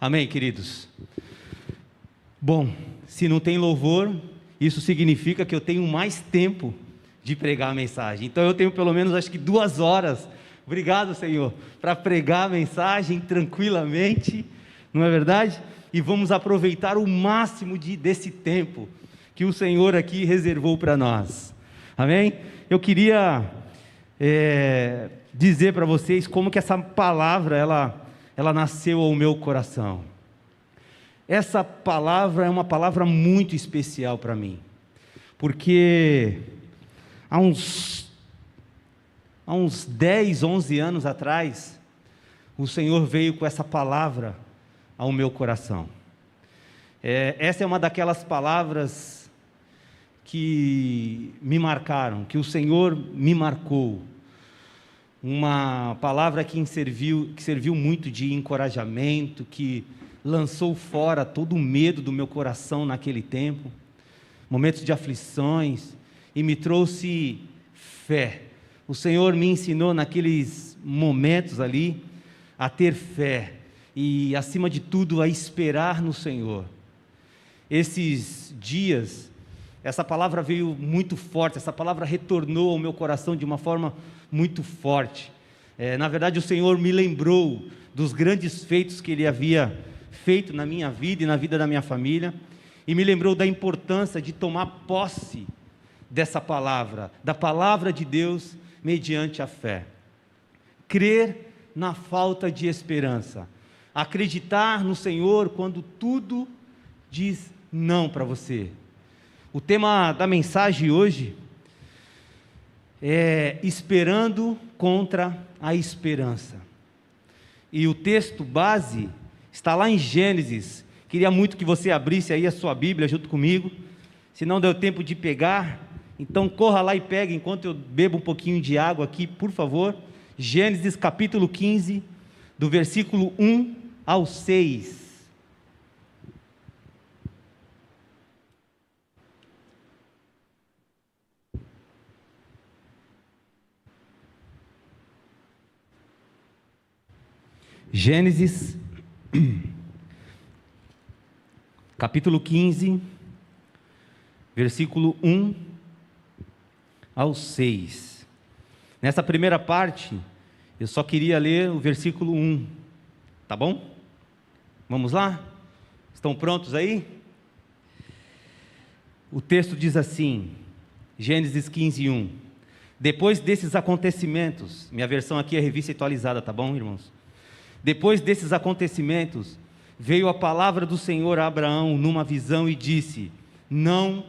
Amém, queridos? Bom, se não tem louvor, isso significa que eu tenho mais tempo de pregar a mensagem. Então eu tenho pelo menos, acho que 2 horas, obrigado, Senhor, para pregar a mensagem tranquilamente, não é verdade? E vamos aproveitar o máximo desse tempo que o Senhor aqui reservou para nós. Amém? Eu queria dizer para vocês como que essa palavra, ela nasceu ao meu coração. Essa palavra é uma palavra muito especial para mim, porque há uns 10, 11 anos atrás, o Senhor veio com essa palavra ao meu coração. Essa é uma daquelas palavras que me marcaram, que o Senhor me marcou. Uma palavra que serviu muito de encorajamento, que lançou fora todo o medo do meu coração naquele tempo, momentos de aflições, e me trouxe fé. O Senhor me ensinou naqueles momentos ali a ter fé e, acima de tudo, a esperar no Senhor. Esses dias, essa palavra veio muito forte, essa palavra retornou ao meu coração de uma forma muito forte. Na verdade, o Senhor me lembrou dos grandes feitos que Ele havia feito na minha vida e na vida da minha família, e me lembrou da importância de tomar posse dessa palavra, da palavra de Deus mediante a fé. Crer na falta de esperança, acreditar no Senhor quando tudo diz não para você. O tema da mensagem hoje é esperando contra a esperança. E o texto base está lá em Gênesis. Queria muito que você abrisse aí a sua Bíblia junto comigo. Se não deu tempo de pegar, então corra lá e pegue enquanto eu bebo um pouquinho de água aqui, por favor. Gênesis capítulo 15, do versículo 1 ao 6. Gênesis, capítulo 15, versículo 1 ao 6. Nessa primeira parte, eu só queria ler o versículo 1, tá bom? Vamos lá? Estão prontos aí? O texto diz assim, Gênesis 15, 1. Depois desses acontecimentos, minha versão aqui é revista atualizada, tá bom, irmãos? Depois desses acontecimentos, veio a palavra do Senhor a Abraão numa visão e disse: não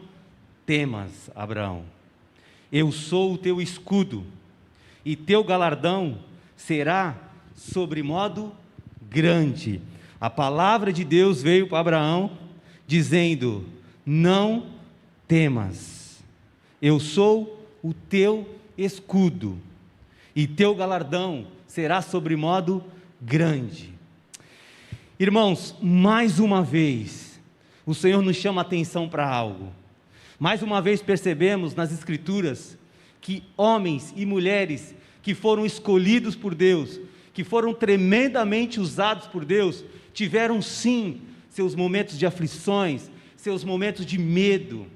temas, Abraão, eu sou o teu escudo, e teu galardão será sobremodo grande. A palavra de Deus veio para Abraão, dizendo: não temas, eu sou o teu escudo, e teu galardão será sobremodo grande. Irmãos, mais uma vez, o Senhor nos chama a atenção para algo. Mais uma vez percebemos nas Escrituras que homens e mulheres que foram escolhidos por Deus, que foram tremendamente usados por Deus, tiveram sim seus momentos de aflições, seus momentos de medo.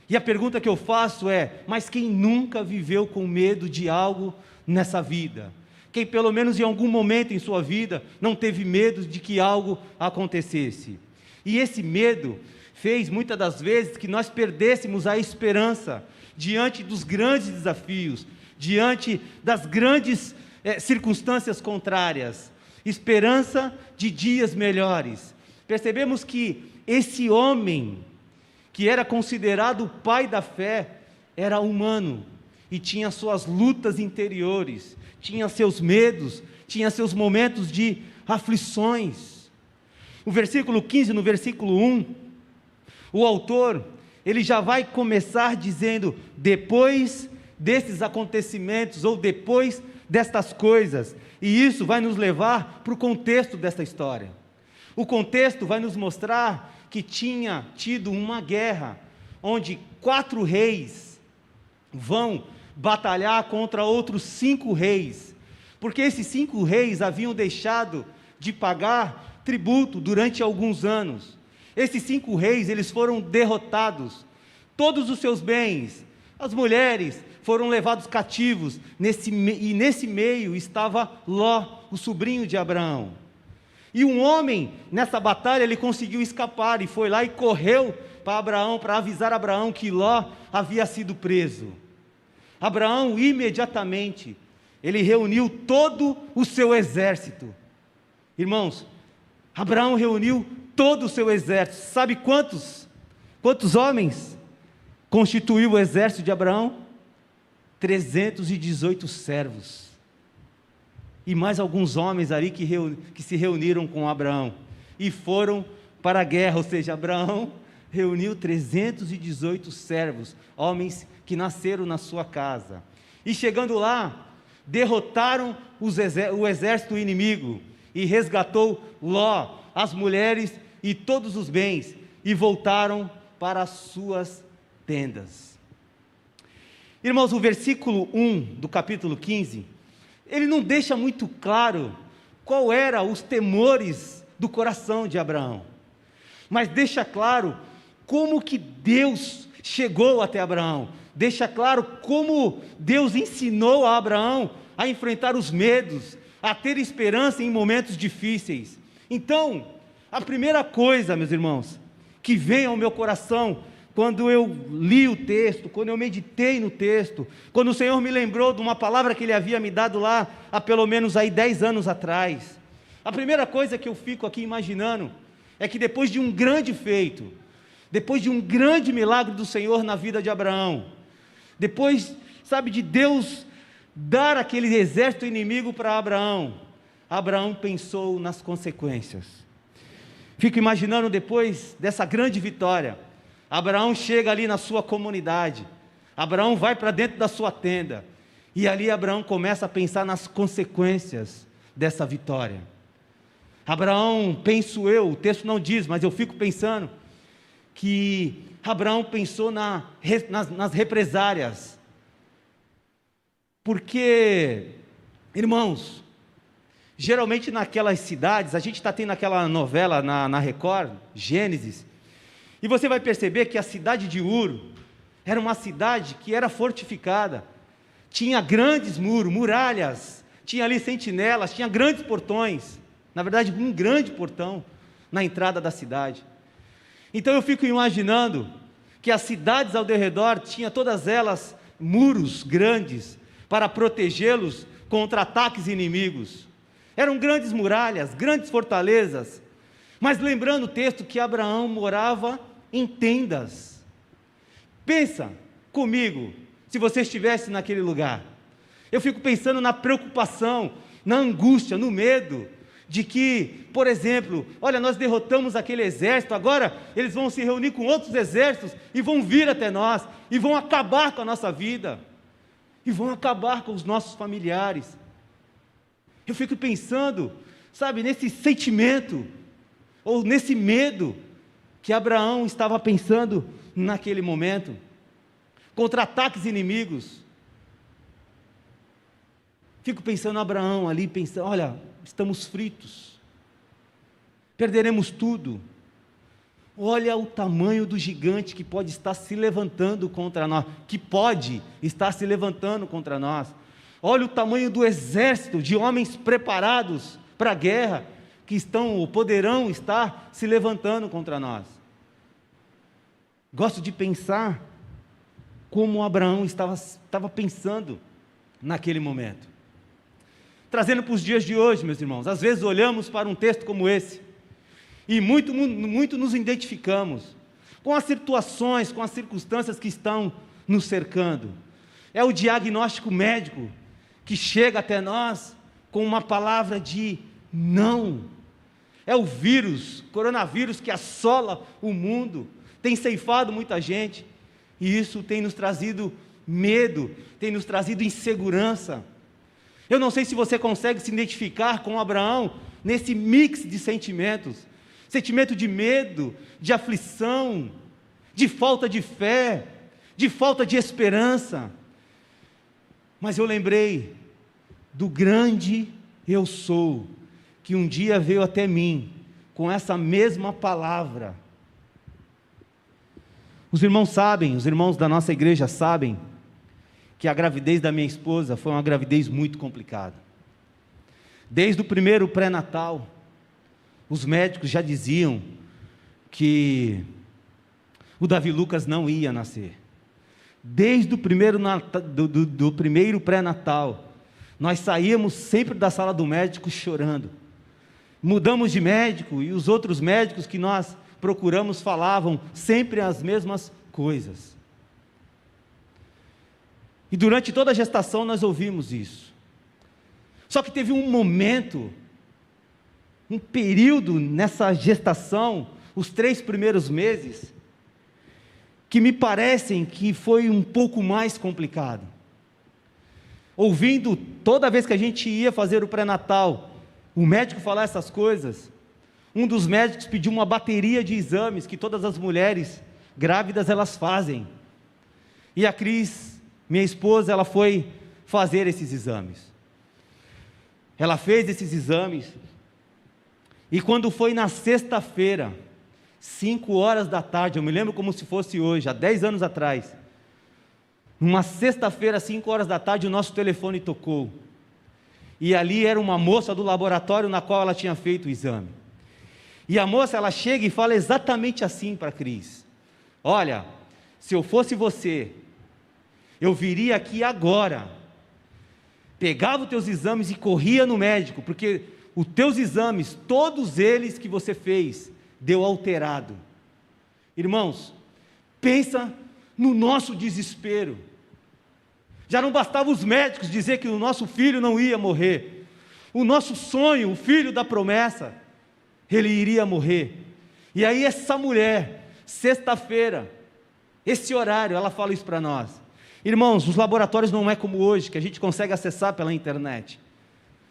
E a pergunta que eu faço é: mas quem nunca viveu com medo de algo nessa vida? Quem pelo menos em algum momento em sua vida não teve medo de que algo acontecesse? E esse medo fez muitas das vezes que nós perdêssemos a esperança diante dos grandes desafios, diante das grandes circunstâncias contrárias, esperança de dias melhores. Percebemos que esse homem, que era considerado o pai da fé, era humano e tinha suas lutas interiores, tinha seus medos, tinha seus momentos de aflições. O versículo 15, no versículo 1, o autor, ele já vai começar dizendo: depois desses acontecimentos, ou depois destas coisas, e isso vai nos levar para o contexto dessa história. O contexto vai nos mostrar que tinha tido uma guerra, onde 4 reis vão batalhar contra outros 5 reis, porque esses 5 reis haviam deixado de pagar tributo durante alguns anos. Esses 5 reis, eles foram derrotados. Todos os seus bens, as mulheres, foram levados cativos. E nesse meio estava Ló, o sobrinho de Abraão. E um homem, nessa batalha, ele conseguiu escapar e foi lá e correu para Abraão, para avisar Abraão que Ló havia sido preso. Abraão, imediatamente, ele reuniu todo o seu exército. Irmãos, Abraão reuniu todo o seu exército. Sabe quantos homens constituiu o exército de Abraão? 318 servos. E mais alguns homens ali que se reuniram com Abraão e foram para a guerra. Ou seja, Abraão reuniu 318 servos, homens que nasceram na sua casa. E chegando lá, derrotaram o exército inimigo e resgatou Ló, as mulheres e todos os bens, e voltaram para as suas tendas. Irmãos, o versículo 1 do capítulo 15, ele não deixa muito claro qual eram os temores do coração de Abraão, mas deixa claro como que Deus chegou até Abraão, deixa claro como Deus ensinou a Abraão a enfrentar os medos, a ter esperança em momentos difíceis. Então, a primeira coisa, meus irmãos, que vem ao meu coração, quando eu li o texto, quando eu meditei no texto, quando o Senhor me lembrou de uma palavra que Ele havia me dado lá, há pelo menos aí 10 anos atrás, a primeira coisa que eu fico aqui imaginando, é que depois de um grande feito, depois de um grande milagre do Senhor na vida de Abraão, depois, sabe, de Deus dar aquele exército inimigo para Abraão, Abraão pensou nas consequências. Fico imaginando depois dessa grande vitória, Abraão chega ali na sua comunidade, Abraão vai para dentro da sua tenda, e ali Abraão começa a pensar nas consequências dessa vitória. Abraão, penso eu, o texto não diz, mas eu fico pensando, que Abraão pensou nas represárias, porque, irmãos, geralmente naquelas cidades, a gente está tendo aquela novela na Record, Gênesis, e você vai perceber que a cidade de Ur era uma cidade que era fortificada, tinha grandes muros, muralhas, tinha ali sentinelas, tinha grandes portões, na verdade um grande portão na entrada da cidade. Então eu fico imaginando que as cidades ao redor tinham todas elas muros grandes para protegê-los contra ataques inimigos. Eram grandes muralhas, grandes fortalezas, mas lembrando o texto que Abraão morava em tendas. Pensa comigo, se você estivesse naquele lugar. Eu fico pensando na preocupação, na angústia, no medo, de que, por exemplo, olha, nós derrotamos aquele exército, agora eles vão se reunir com outros exércitos, e vão vir até nós, e vão acabar com a nossa vida, e vão acabar com os nossos familiares. Eu fico pensando, sabe, nesse sentimento, ou nesse medo, que Abraão estava pensando naquele momento, contra ataques inimigos. Fico pensando Abraão ali, pensando, olha, estamos fritos, perderemos tudo, olha o tamanho do gigante que pode estar se levantando contra nós, olha o tamanho do exército de homens preparados para a guerra, que estão ou poderão estar se levantando contra nós. Gosto de pensar como Abraão estava pensando naquele momento. Trazendo para os dias de hoje, meus irmãos, às vezes olhamos para um texto como esse, e muito nos identificamos com as situações, com as circunstâncias que estão nos cercando. É o diagnóstico médico que chega até nós com uma palavra de não. É o coronavírus que assola o mundo, tem ceifado muita gente, e isso tem nos trazido medo, tem nos trazido insegurança. Eu não sei se você consegue se identificar com Abraão nesse mix de sentimentos, sentimento de medo, de aflição, de falta de fé, de falta de esperança. Mas eu lembrei do grande eu sou, que um dia veio até mim, com essa mesma palavra. Os irmãos sabem, os irmãos da nossa igreja sabem, que a gravidez da minha esposa foi uma gravidez muito complicada. Desde o primeiro pré-natal, os médicos já diziam que o Davi Lucas não ia nascer. Desde o primeiro do primeiro pré-natal, nós saíamos sempre da sala do médico chorando. Mudamos de médico e os outros médicos que nós procuramos falavam sempre as mesmas coisas. E durante toda a gestação nós ouvimos isso. Só que teve um momento, um período nessa gestação, os 3 primeiros meses, que me parecem que foi um pouco mais complicado. Ouvindo, toda vez que a gente ia fazer o pré-natal, o médico falar essas coisas, um dos médicos pediu uma bateria de exames que todas as mulheres grávidas elas fazem. E a Cris, minha esposa, ela foi fazer esses exames. Ela fez esses exames, e quando foi na sexta-feira, 5 horas da tarde, eu me lembro como se fosse hoje, há 10 anos atrás, numa sexta-feira, 5 horas da tarde, o nosso telefone tocou, e ali era uma moça do laboratório na qual ela tinha feito o exame, e a moça, ela chega e fala exatamente assim para a Cris: olha, se eu fosse você, eu viria aqui agora, pegava os teus exames e corria no médico, porque os teus exames, todos eles que você fez, deu alterado. Irmãos, pensa no nosso desespero. Já não bastava os médicos dizer que o nosso filho não ia morrer, o nosso sonho, o filho da promessa, ele iria morrer. E aí essa mulher, sexta-feira, esse horário, ela fala isso para nós. Irmãos, os laboratórios não é como hoje, que a gente consegue acessar pela internet.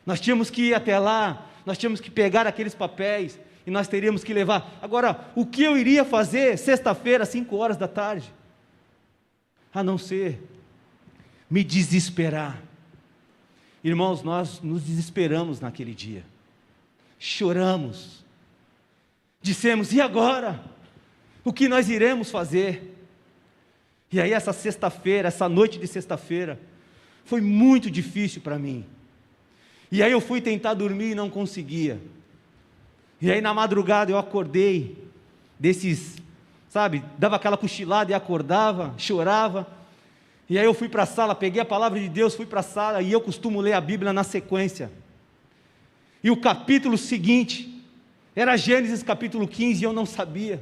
Nós tínhamos que ir até lá, nós tínhamos que pegar aqueles papéis, e nós teríamos que levar. Agora, o que eu iria fazer sexta-feira, 5 horas da tarde? A não ser me desesperar. Irmãos, nós nos desesperamos naquele dia. Choramos. Dissemos: e agora? O que nós iremos fazer? E aí essa sexta-feira, essa noite de sexta-feira, foi muito difícil para mim. E aí eu fui tentar dormir e não conseguia. E aí na madrugada eu acordei, dava aquela cochilada e acordava, chorava. E aí eu fui para a sala, peguei a palavra de Deus, fui para a sala, e eu costumo ler a Bíblia na sequência. E o capítulo seguinte, era Gênesis capítulo 15, e eu não sabia.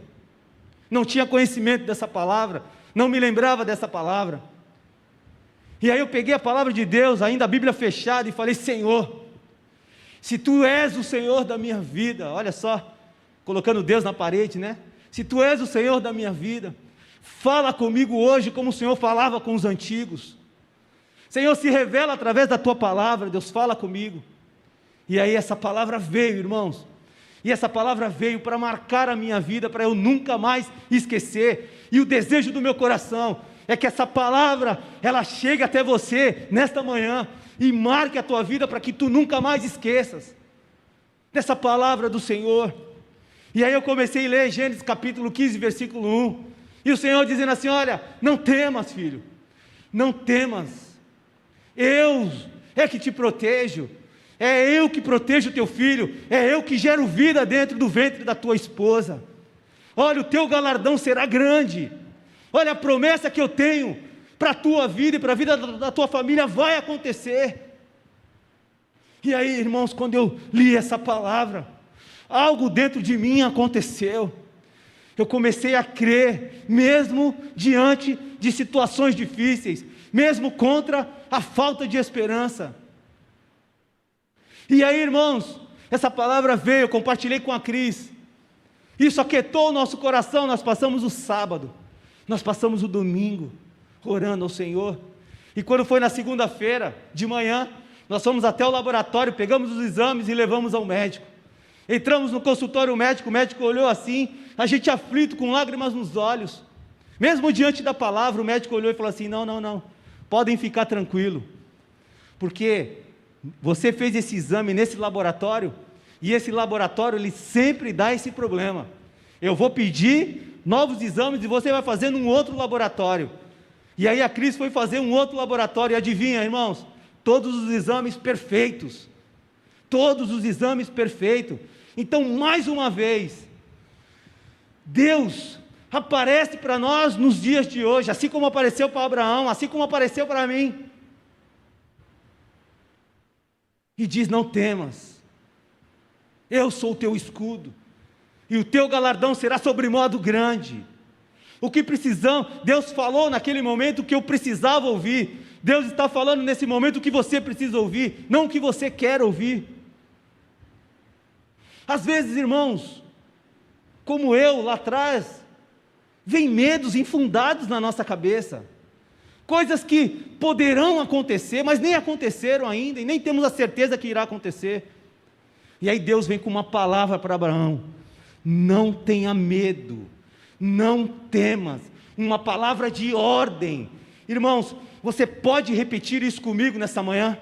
Não tinha conhecimento dessa palavra, não me lembrava dessa palavra. E aí eu peguei a palavra de Deus, ainda a Bíblia fechada, e falei: Senhor, se Tu és o Senhor da minha vida, olha só, colocando Deus na parede, né? Se Tu és o Senhor da minha vida, fala comigo hoje como o Senhor falava com os antigos. Senhor, se revela através da Tua palavra, Deus, fala comigo. E aí essa palavra veio, irmãos, e essa palavra veio para marcar a minha vida, para eu nunca mais esquecer. E o desejo do meu coração é que essa palavra, ela chegue até você nesta manhã e marque a tua vida, para que tu nunca mais esqueças dessa palavra do Senhor. E aí eu comecei a ler Gênesis capítulo 15, versículo 1, e o Senhor dizendo assim: olha, não temas, filho, não temas, eu é que te protejo, é eu que protejo o teu filho, é eu que gero vida dentro do ventre da tua esposa. Olha, o teu galardão será grande. Olha, a promessa que eu tenho para a tua vida e para a vida da tua família vai acontecer. E aí, irmãos, quando eu li essa palavra, algo dentro de mim aconteceu. Eu comecei a crer, mesmo diante de situações difíceis, mesmo contra a falta de esperança. E aí, irmãos, essa palavra veio, eu compartilhei com a Cris. Isso aquietou o nosso coração. Nós passamos o sábado, nós passamos o domingo orando ao Senhor. E quando foi na segunda-feira de manhã, nós fomos até o laboratório, pegamos os exames e levamos ao médico. Entramos no consultório médico, o médico olhou assim, a gente aflito, com lágrimas nos olhos. Mesmo diante da palavra, o médico olhou e falou assim: não, podem ficar tranquilo, porque você fez esse exame nesse laboratório, E esse laboratório, ele sempre dá esse problema. Eu vou pedir novos exames e você vai fazer num outro laboratório. E aí a Cris foi fazer um outro laboratório, e adivinha, irmãos? Todos os exames perfeitos. Todos os exames perfeitos. Então, mais uma vez, Deus aparece para nós nos dias de hoje, assim como apareceu para Abraão, assim como apareceu para mim. E diz: não temas, eu sou o teu escudo, e o teu galardão será sobremodo grande. O que precisamos, Deus falou naquele momento o que eu precisava ouvir. Deus está falando nesse momento o que você precisa ouvir, não o que você quer ouvir. Às vezes, irmãos, como eu lá atrás, vem medos infundados na nossa cabeça, coisas que poderão acontecer, mas nem aconteceram ainda, e nem temos a certeza que irá acontecer. E aí Deus vem com uma palavra para Abraão: não tenha medo, não temas, uma palavra de ordem. Irmãos, você pode repetir isso comigo nessa manhã?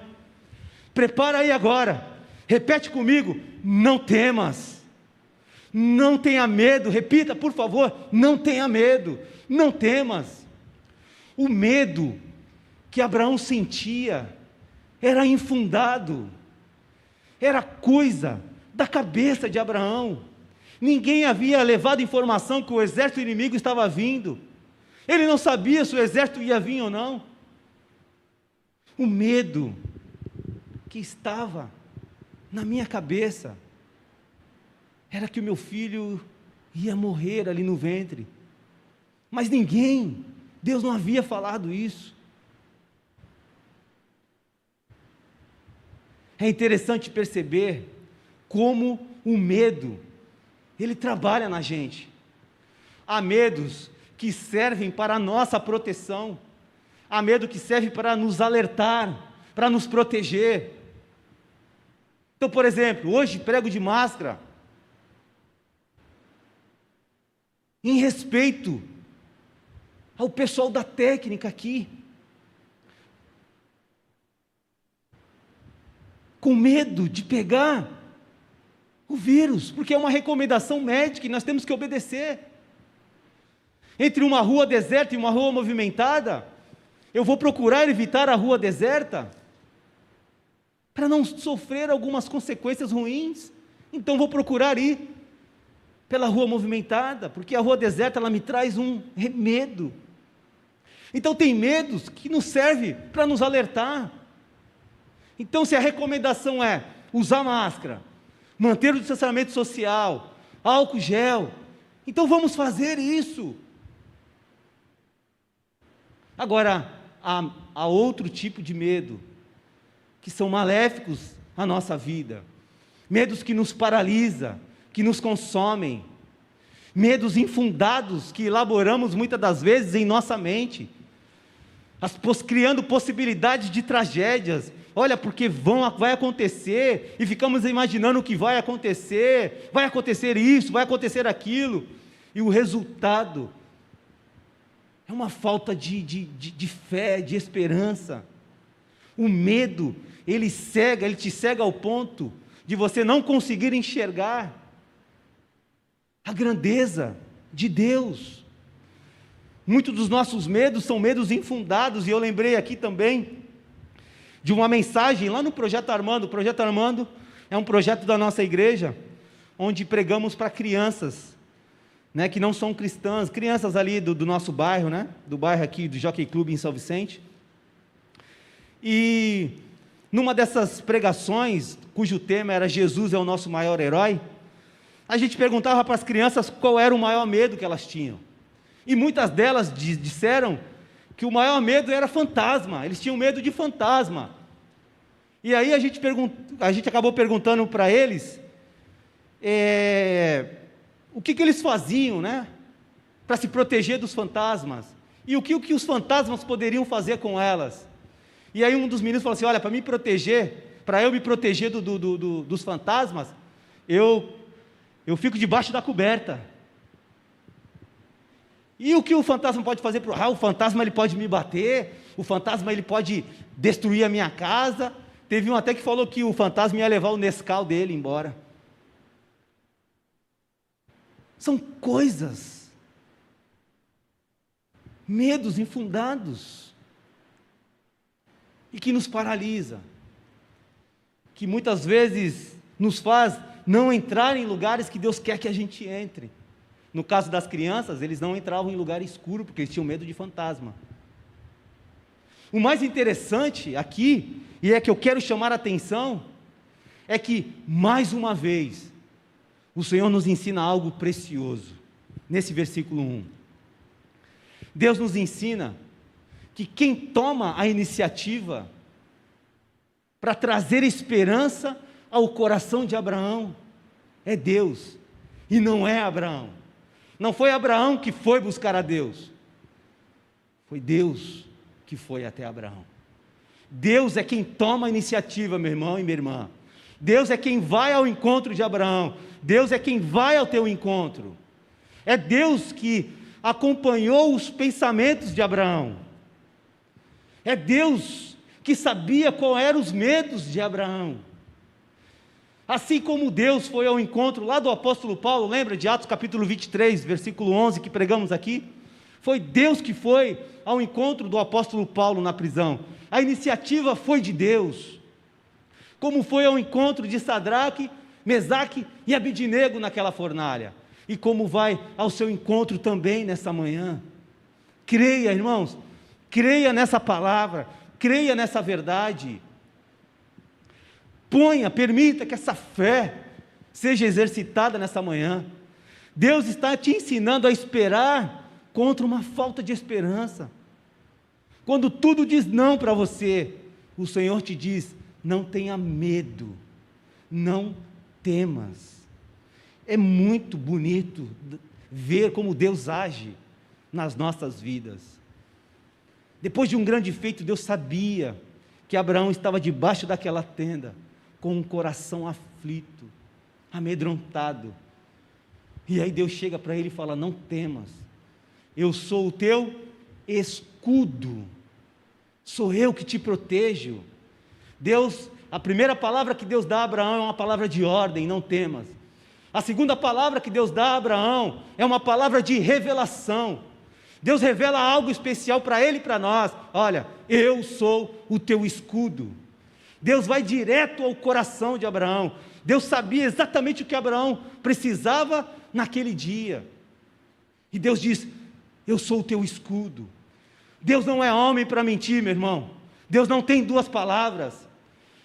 Prepara aí agora, repete comigo: não temas, não tenha medo. Repita, por favor: não tenha medo, não temas. O medo que Abraão sentia era infundado, era coisa da cabeça de Abraão. Ninguém havia levado informação que o exército inimigo estava vindo. Ele não sabia se o exército ia vir ou não. O medo que estava na minha cabeça era que o meu filho ia morrer ali no ventre. Mas ninguém, Deus não havia falado isso. É interessante perceber como o medo, ele trabalha na gente. Há medos que servem para a nossa proteção. Há medo que serve para nos alertar, para nos proteger. Então, por exemplo, hoje prego de máscara, em respeito ao pessoal da técnica aqui, com medo de pegar o vírus, porque é uma recomendação médica e nós temos que obedecer. Entre uma rua deserta e uma rua movimentada, eu vou procurar evitar a rua deserta, para não sofrer algumas consequências ruins. Então vou procurar ir pela rua movimentada, porque a rua deserta, ela me traz um medo. Então tem medos que nos servem para nos alertar. Então, se a recomendação é usar máscara, manter o distanciamento social, álcool gel, então vamos fazer isso. Agora, há outro tipo de medo, que são maléficos à nossa vida, medos que nos paralisam, que nos consomem, medos infundados que elaboramos muitas das vezes em nossa mente, criando possibilidades de tragédias. Olha, porque vai acontecer, e ficamos imaginando o que vai acontecer isso, vai acontecer aquilo, e o resultado é uma falta de fé, de esperança. O medo, ele te cega ao ponto de você não conseguir enxergar a grandeza de Deus. Muitos dos nossos medos são medos infundados, e eu lembrei aqui também de uma mensagem lá no Projeto Armando. O Projeto Armando é um projeto da nossa igreja, onde pregamos para crianças, né, que não são cristãs, crianças ali do nosso bairro, né, do bairro aqui do Jockey Club em São Vicente. E numa dessas pregações, cujo tema era Jesus é o nosso maior herói, a gente perguntava para as crianças qual era o maior medo que elas tinham. E muitas delas disseram que o maior medo era fantasma, eles tinham medo de fantasma. E aí a gente acabou perguntando para eles o que eles faziam, né, para se proteger dos fantasmas, e o que os fantasmas poderiam fazer com elas. E aí um dos meninos falou assim: olha, para eu me proteger dos fantasmas, eu fico debaixo da coberta. E o que o fantasma pode fazer? O fantasma ele pode me bater, o fantasma ele pode destruir a minha casa. Teve um até que falou que o fantasma ia levar o Nescau dele embora. São coisas, medos infundados, e que nos paralisa, que muitas vezes nos faz não entrar em lugares que Deus quer que a gente entre. No caso das crianças, eles não entravam em lugar escuro, porque eles tinham medo de fantasma. O mais interessante aqui, e é que eu quero chamar a atenção, é que, mais uma vez, o Senhor nos ensina algo precioso, nesse versículo 1. Deus nos ensina que quem toma a iniciativa para trazer esperança ao coração de Abraão é Deus, e não é Abraão. Não foi Abraão que foi buscar a Deus, foi Deus que foi até Abraão. Deus é quem toma a iniciativa, meu irmão e minha irmã. Deus é quem vai ao encontro de Abraão. Deus é quem vai ao teu encontro. É Deus que acompanhou os pensamentos de Abraão. É Deus que sabia quais eram os medos de Abraão. Assim como Deus foi ao encontro lá do apóstolo Paulo, lembra de Atos capítulo 23, versículo 11, que pregamos aqui? Foi Deus que foi ao encontro do apóstolo Paulo na prisão. A iniciativa foi de Deus. Como foi ao encontro de Sadraque, Mesaque e Abidnego naquela fornalha. E como vai ao seu encontro também nessa manhã. Creia, irmãos, creia nessa palavra, creia nessa verdade. Permita que essa fé seja exercitada nessa manhã. Deus está te ensinando a esperar contra uma falta de esperança. Quando tudo diz não para você, o Senhor te diz: não tenha medo, não temas. É muito bonito ver como Deus age nas nossas vidas. Depois de um grande feito, Deus sabia que Abraão estava debaixo daquela tenda, com um coração aflito, amedrontado. E aí Deus chega para ele e fala: não temas, eu sou o teu escudo, sou eu que te protejo. Deus, a primeira palavra que Deus dá a Abraão é uma palavra de ordem: não temas. A segunda palavra que Deus dá a Abraão é uma palavra de revelação. Deus revela algo especial para ele e para nós: olha, eu sou o teu escudo. Deus vai direto ao coração de Abraão. Deus sabia exatamente o que Abraão precisava naquele dia, e Deus diz: eu sou o teu escudo. Deus não é homem para mentir, meu irmão. Deus não tem duas palavras.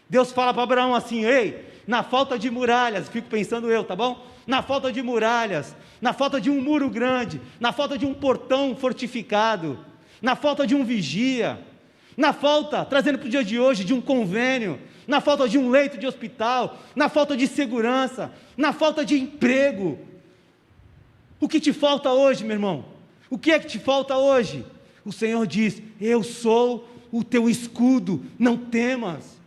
Deus fala para Abraão assim: ei, na falta de muralhas, fico pensando eu, tá bom? Na falta de muralhas, na falta de um muro grande, na falta de um portão fortificado, na falta de um vigia, na falta, trazendo para o dia de hoje, de um convênio, na falta de um leito de hospital, na falta de segurança, na falta de emprego. O que te falta hoje, meu irmão? O que é que te falta hoje? O Senhor diz: eu sou o teu escudo, não temas.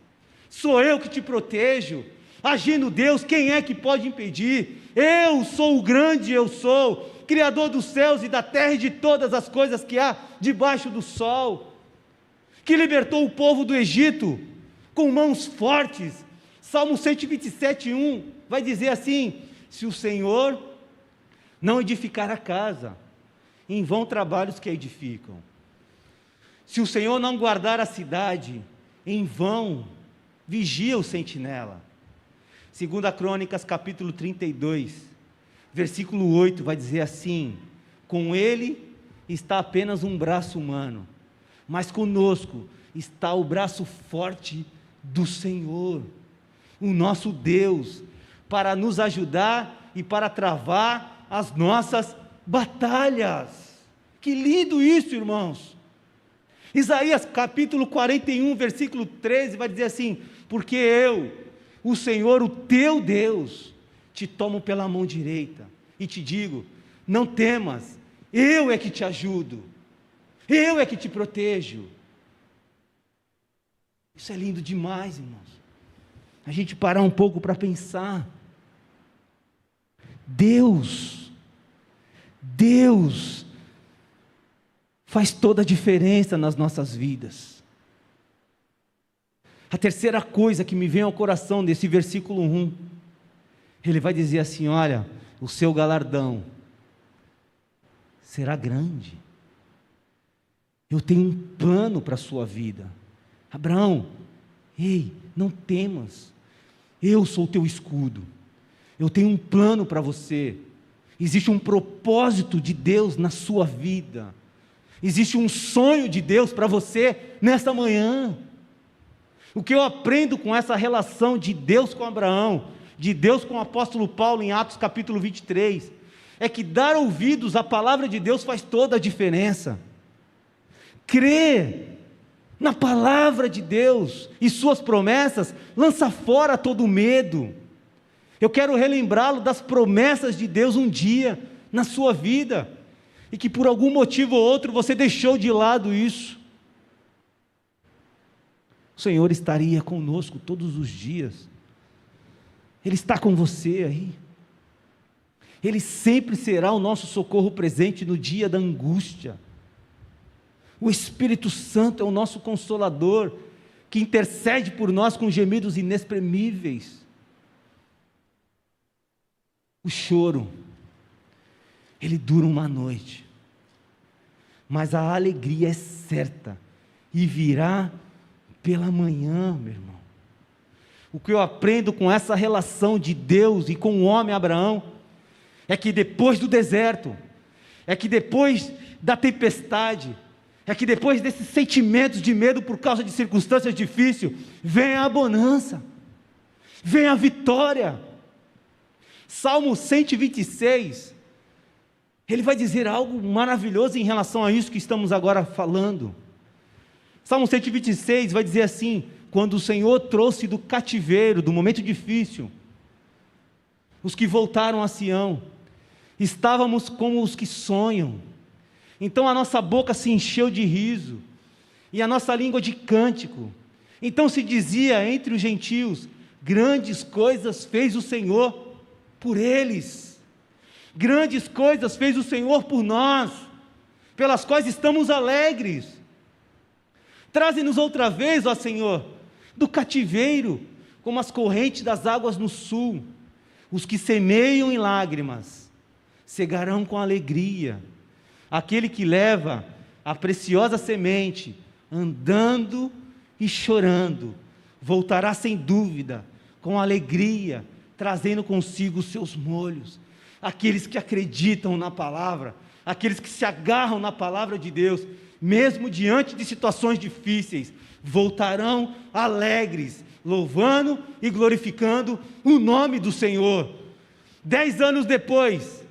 Sou eu que te protejo. Agindo Deus, quem é que pode impedir? Eu sou o grande eu sou, Criador dos céus e da terra e de todas as coisas que há debaixo do sol, que libertou o povo do Egito com mãos fortes. Salmo 127:1 vai dizer assim: se o Senhor não edificar a casa, em vão trabalhos que a edificam. Se o Senhor não guardar a cidade, em vão vigia o sentinela. 2 Crônicas capítulo 32, versículo 8 vai dizer assim: com ele está apenas um braço humano, mas conosco está o braço forte do Senhor, o nosso Deus, para nos ajudar e para travar as nossas batalhas. Que lindo isso, irmãos! Isaías capítulo 41, versículo 13 vai dizer assim: porque eu, o Senhor, o teu Deus, te tomo pela mão direita e te digo: não temas, eu é que te ajudo, eu é que te protejo. Isso é lindo demais, irmãos. A gente parar um pouco para pensar. Deus faz toda a diferença nas nossas vidas. A terceira coisa que me vem ao coração desse versículo 1, ele vai dizer assim: olha, o seu galardão será grande. Eu tenho um plano para a sua vida. Abraão, ei, não temas. Eu sou o teu escudo. Eu tenho um plano para você. Existe um propósito de Deus na sua vida. Existe um sonho de Deus para você nesta manhã. O que eu aprendo com essa relação de Deus com Abraão, de Deus com o apóstolo Paulo em Atos capítulo 23, é que dar ouvidos à palavra de Deus faz toda a diferença. Crer na palavra de Deus e suas promessas lança fora todo o medo. Eu quero relembrá-lo das promessas de Deus um dia na sua vida, e que por algum motivo ou outro você deixou de lado isso. O Senhor estaria conosco todos os dias. Ele está com você aí. Ele sempre será o nosso socorro presente no dia da angústia. O Espírito Santo é o nosso consolador, que intercede por nós com gemidos inexprimíveis. O choro, ele dura uma noite, mas a alegria é certa e virá pela manhã, meu irmão. O que eu aprendo com essa relação de Deus e com o homem Abraão é que depois do deserto, é que depois da tempestade, é que depois desses sentimentos de medo por causa de circunstâncias difíceis, vem a bonança, vem a vitória. Salmo 126, ele vai dizer algo maravilhoso em relação a isso que estamos agora falando. Salmo 126 vai dizer assim: quando o Senhor trouxe do cativeiro, do momento difícil, os que voltaram a Sião, estávamos como os que sonham. Então a nossa boca se encheu de riso, e a nossa língua de cântico. Então se dizia entre os gentios: grandes coisas fez o Senhor por eles, grandes coisas fez o Senhor por nós, pelas quais estamos alegres. Traze-nos outra vez, ó Senhor, do cativeiro, como as correntes das águas no sul. Os que semeiam em lágrimas cegarão com alegria. Aquele que leva a preciosa semente, andando e chorando, voltará sem dúvida, com alegria, trazendo consigo os seus molhos. Aqueles que acreditam na palavra, aqueles que se agarram na palavra de Deus, mesmo diante de situações difíceis, voltarão alegres, louvando e glorificando o nome do Senhor. 10 anos depois,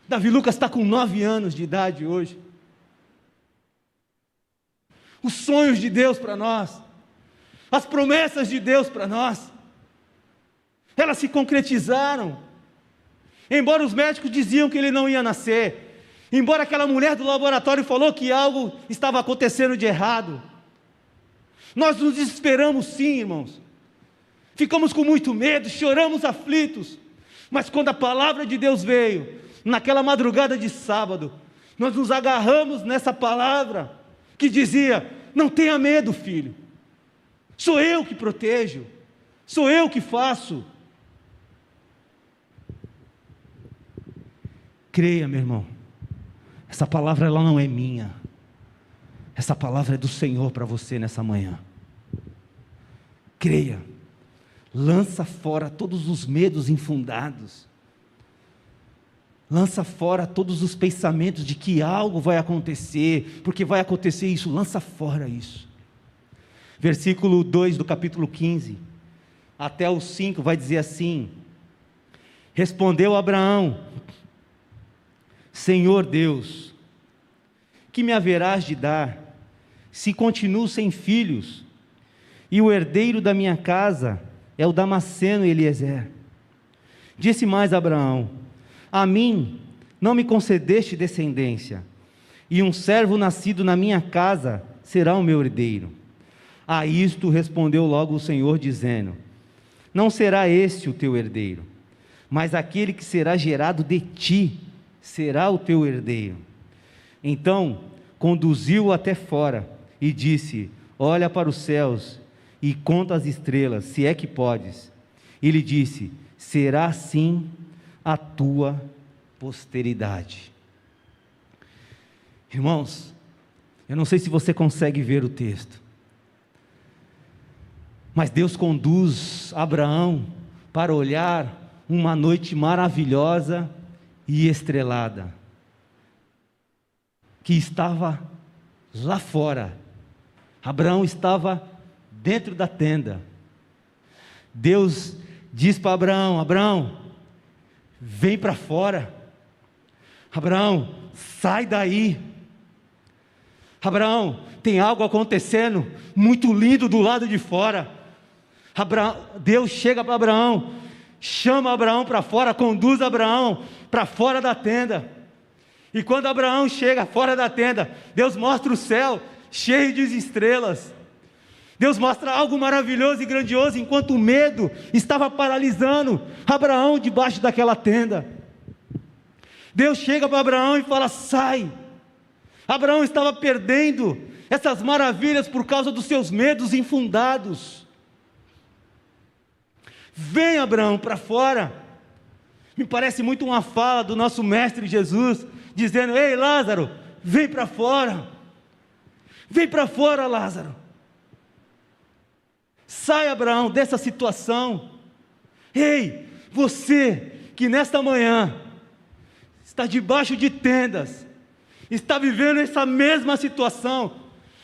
Davi Lucas está com 9 anos de idade hoje. Os sonhos de Deus para nós, as promessas de Deus para nós, elas se concretizaram. Embora os médicos diziam que ele não ia nascer, embora aquela mulher do laboratório falou que algo estava acontecendo de errado, nós nos desesperamos sim, irmãos, ficamos com muito medo, choramos aflitos, mas quando a palavra de Deus veio, naquela madrugada de sábado, nós nos agarramos nessa palavra, que dizia: não tenha medo, filho, sou eu que protejo, sou eu que faço. Creia, meu irmão, essa palavra ela não é minha, essa palavra é do Senhor para você nessa manhã. Creia, lança fora todos os medos infundados, lança fora todos os pensamentos de que algo vai acontecer, porque vai acontecer isso, lança fora isso. Versículo 2 do capítulo 15, até o 5 vai dizer assim: respondeu Abraão: Senhor Deus, que me haverás de dar, se continuo sem filhos, e o herdeiro da minha casa é o Damasceno Eliezer? Disse mais Abraão: a mim não me concedeste descendência, e um servo nascido na minha casa será o meu herdeiro. A isto respondeu logo o Senhor, dizendo: não será este o teu herdeiro, mas aquele que será gerado de ti será o teu herdeiro. Então conduziu-o até fora e disse: olha para os céus e conta as estrelas, se é que podes. E lhe disse: será assim a tua posteridade. Irmãos, eu não sei se você consegue ver o texto, mas Deus conduz Abraão para olhar uma noite maravilhosa e estrelada, que estava lá fora. Abraão estava dentro da tenda. Deus diz para Abraão: Abraão, vem para fora. Abraão, sai daí. Abraão, tem algo acontecendo muito lindo do lado de fora. Deus chega para Abraão, chama Abraão para fora, conduz Abraão para fora da tenda. E quando Abraão chega fora da tenda, Deus mostra o céu cheio de estrelas. Deus mostra algo maravilhoso e grandioso, enquanto o medo estava paralisando Abraão debaixo daquela tenda. Deus chega para Abraão e fala: sai. Abraão estava perdendo essas maravilhas por causa dos seus medos infundados. Vem, Abraão, para fora. Me parece muito uma fala do nosso mestre Jesus, dizendo: ei, Lázaro, vem para fora. Vem para fora, Lázaro. Sai, Abraão, dessa situação. Ei, você que nesta manhã está debaixo de tendas, está vivendo essa mesma situação,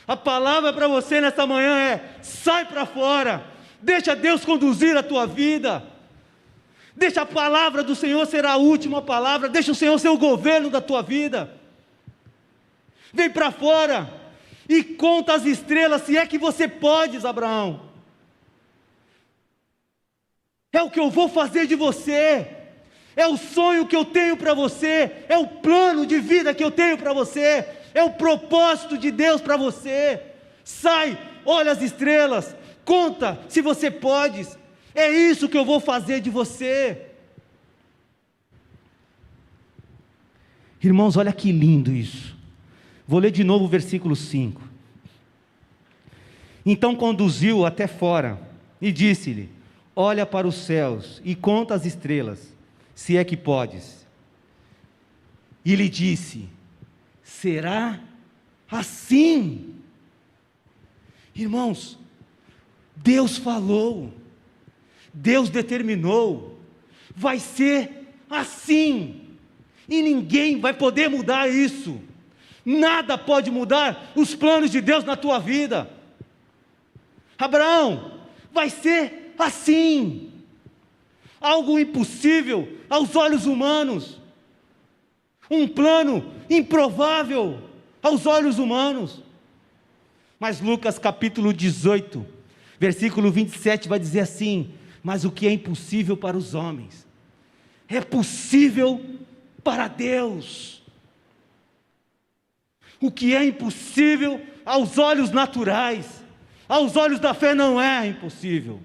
a palavra para você nesta manhã é: sai para fora. Deixa Deus conduzir a tua vida. Deixa a palavra do Senhor ser a última palavra. Deixa o Senhor ser o governo da tua vida. Vem para fora e conta as estrelas, se é que você podes, Abraão. É o que eu vou fazer de você. É o sonho que eu tenho para você. É o plano de vida que eu tenho para você. É o propósito de Deus para você. Sai, olha as estrelas, conta se você pode. É isso que eu vou fazer de você. Irmãos, olha que lindo isso. Vou ler de novo o versículo 5. Então conduziu até fora e disse-lhe: olha para os céus e conta as estrelas, se é que podes. E lhe disse: será assim? Irmãos, Deus falou, Deus determinou, vai ser assim, e ninguém vai poder mudar isso. Nada pode mudar os planos de Deus na tua vida. Abraão, vai ser assim, algo impossível aos olhos humanos, um plano improvável aos olhos humanos. Mas Lucas capítulo 18, versículo 27 vai dizer assim: mas o que é impossível para os homens, é possível para Deus. O que é impossível aos olhos naturais, aos olhos da fé não é impossível.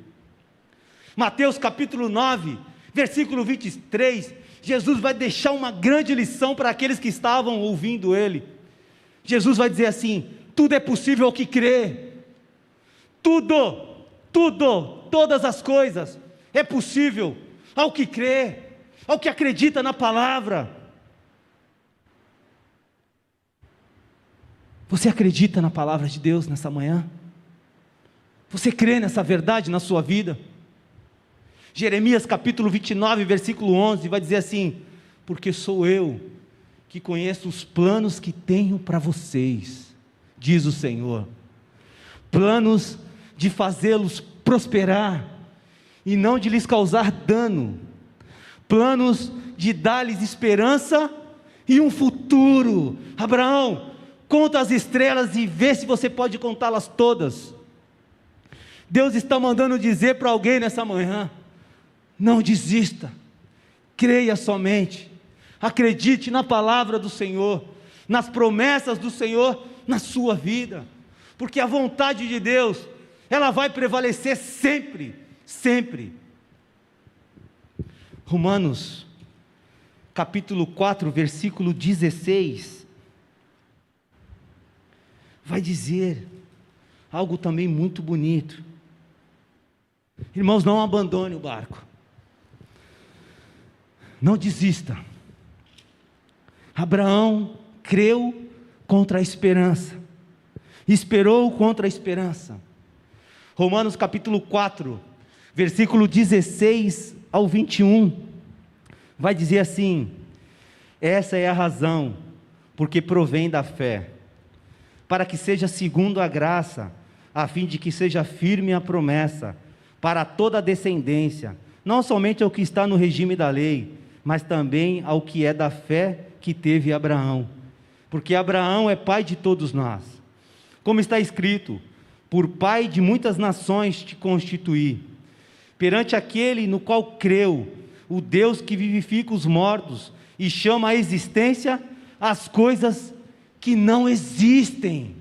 Mateus capítulo 9, versículo 23, Jesus vai deixar uma grande lição para aqueles que estavam ouvindo Ele. Jesus vai dizer assim: tudo é possível ao que crê. Todas as coisas é possível ao que crê, ao que acredita na palavra. Você acredita na palavra de Deus nessa manhã? Você crê nessa verdade na sua vida? Jeremias capítulo 29, versículo 11, vai dizer assim: porque sou eu que conheço os planos que tenho para vocês, diz o Senhor, planos de fazê-los prosperar, e não de lhes causar dano, planos de dar-lhes esperança e um futuro. Abraão, conta as estrelas e vê se você pode contá-las todas. Deus está mandando dizer para alguém nessa manhã: não desista, creia somente, acredite na palavra do Senhor, nas promessas do Senhor na sua vida, porque a vontade de Deus, ela vai prevalecer sempre, sempre. Romanos capítulo 4, versículo 16, vai dizer algo também muito bonito. Irmãos, não abandone o barco, não desista. Abraão creu contra a esperança. Esperou contra a esperança. Romanos capítulo 4, versículo 16 ao 21, vai dizer assim: essa é a razão, porque provém da fé, para que seja segundo a graça, a fim de que seja firme a promessa, para toda a descendência, não somente ao que está no regime da lei, mas também ao que é da fé que teve Abraão, porque Abraão é pai de todos nós. Como está escrito: por pai de muitas nações te constituí, perante aquele no qual creu, o Deus que vivifica os mortos e chama à existência as coisas que não existem.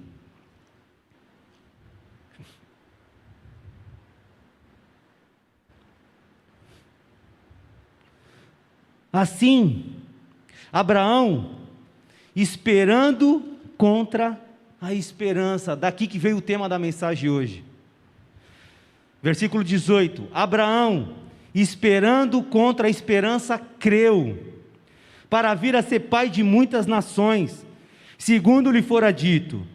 Assim, Abraão, esperando contra a esperança, daqui que veio o tema da mensagem hoje. Versículo 18: Abraão, esperando contra a esperança, creu, para vir a ser pai de muitas nações, segundo lhe fora dito: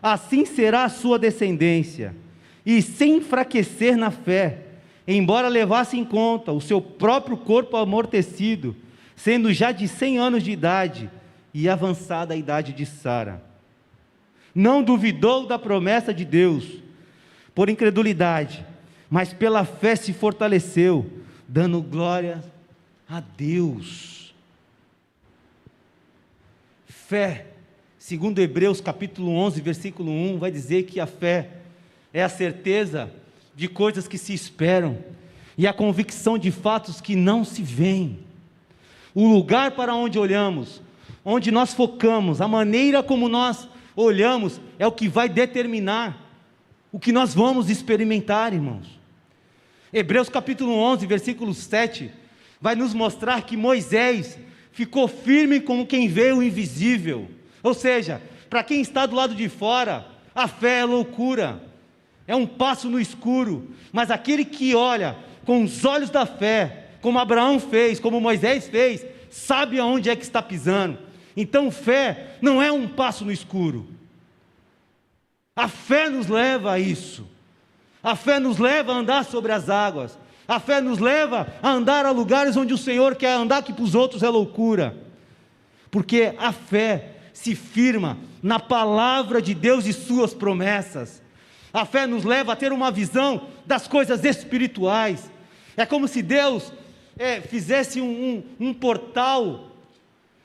assim será a sua descendência. E sem enfraquecer na fé, embora levasse em conta o seu próprio corpo amortecido, sendo já de 100 anos de idade e avançada a idade de Sara, não duvidou da promessa de Deus, por incredulidade, mas pela fé se fortaleceu, dando glória a Deus. Fé, segundo Hebreus capítulo 11, versículo 1, vai dizer que a fé é a certeza de coisas que se esperam, e a convicção de fatos que não se veem. O lugar para onde olhamos, onde nós focamos, a maneira como nós olhamos, é o que vai determinar o que nós vamos experimentar, irmãos. Hebreus capítulo 11, versículo 7, vai nos mostrar que Moisés ficou firme como quem vê o invisível. Ou seja, para quem está do lado de fora, a fé é loucura, é um passo no escuro, mas aquele que olha com os olhos da fé, como Abraão fez, como Moisés fez, sabe aonde é que está pisando. Então fé não é um passo no escuro, a fé nos leva a isso, a fé nos leva a andar sobre as águas, a fé nos leva a andar a lugares onde o Senhor quer andar, que para os outros é loucura, porque a fé se firma na palavra de Deus e suas promessas. A fé nos leva a ter uma visão das coisas espirituais. É como se Deus fizesse um portal,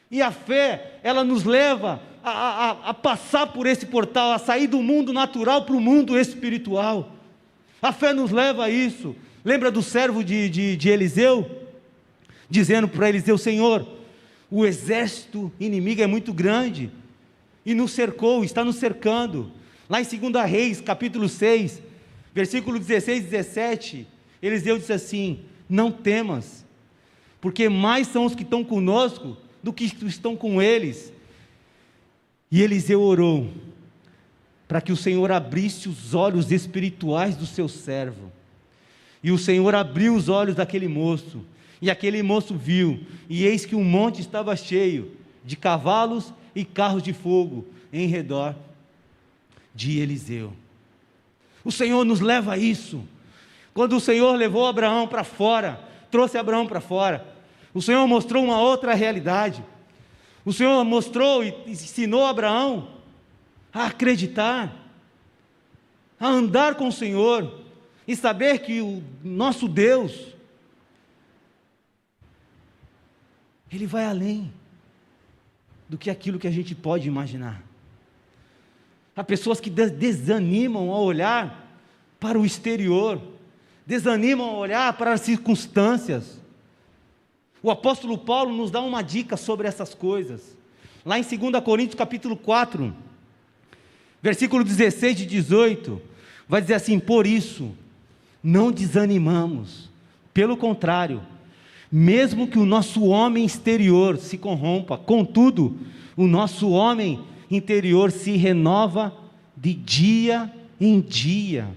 e a fé, ela nos leva a passar por esse portal, a sair do mundo natural para o mundo espiritual. A fé nos leva a isso. Lembra do servo de Eliseu? Dizendo para Eliseu: Senhor, o exército inimigo é muito grande, e nos cercou, está nos cercando. Lá em 2 Reis, capítulo 6, versículo 16 e 17, Eliseu disse assim: não temas, porque mais são os que estão conosco do que estão com eles. E Eliseu orou para que o Senhor abrisse os olhos espirituais do seu servo, e o Senhor abriu os olhos daquele moço, e aquele moço viu, e eis que o monte estava cheio de cavalos e carros de fogo em redor de Eliseu. O Senhor nos leva a isso. Quando o Senhor levou Abraão para fora, trouxe Abraão para fora, o Senhor mostrou uma outra realidade. O Senhor mostrou e ensinou Abraão a acreditar, a andar com o Senhor, e saber que o nosso Deus, Ele vai além do que aquilo que a gente pode imaginar. Há pessoas que desanimam a olhar para o exterior, desanimam a olhar para as circunstâncias. O apóstolo Paulo nos dá uma dica sobre essas coisas. Lá em 2 Coríntios capítulo 4, versículo 16 e 18, vai dizer assim: por isso, não desanimamos, pelo contrário, mesmo que o nosso homem exterior se corrompa, contudo, o nosso homem interior se renova de dia em dia,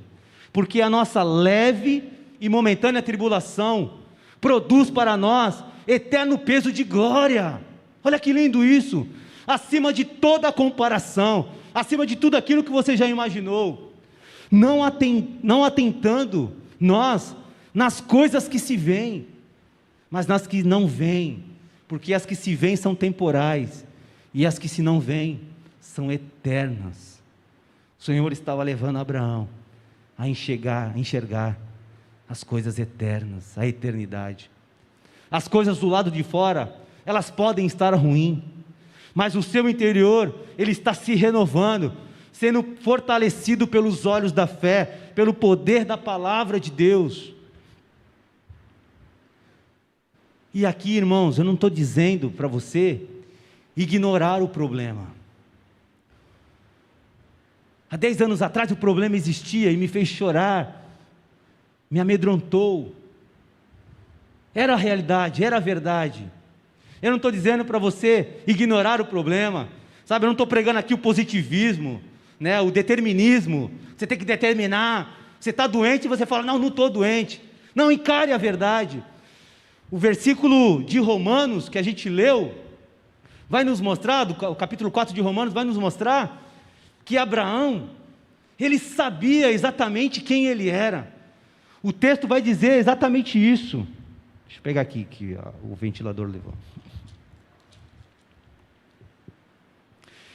porque a nossa leve e momentânea tribulação produz para nós eterno peso de glória. Olha que lindo isso! acima de toda comparação, acima de tudo aquilo que você já imaginou, não atentando nós nas coisas que se veem, mas nas que não veem, porque as que se veem são temporais, e as que se não veem são eternas. O Senhor estava levando Abraão a enxergar as coisas eternas, a eternidade. As coisas do lado de fora, elas podem estar ruins, mas o seu interior, ele está se renovando, sendo fortalecido pelos olhos da fé, pelo poder da palavra de Deus. E aqui, irmãos, eu não estou dizendo para você ignorar o problema. Há 10 anos atrás o problema existia e me fez chorar, me amedrontou. Era a realidade, era a verdade. Eu não estou dizendo para você ignorar o problema, sabe? Eu não estou pregando aqui o positivismo, né? O determinismo. Você tem que determinar. Você está doente e você fala, não estou doente. Não, encare a verdade. O versículo de Romanos que a gente leu, vai nos mostrar, o capítulo 4 de Romanos vai nos mostrar, que Abraão, ele sabia exatamente quem ele era. O texto vai dizer exatamente isso. Deixa eu pegar aqui, que o ventilador levou.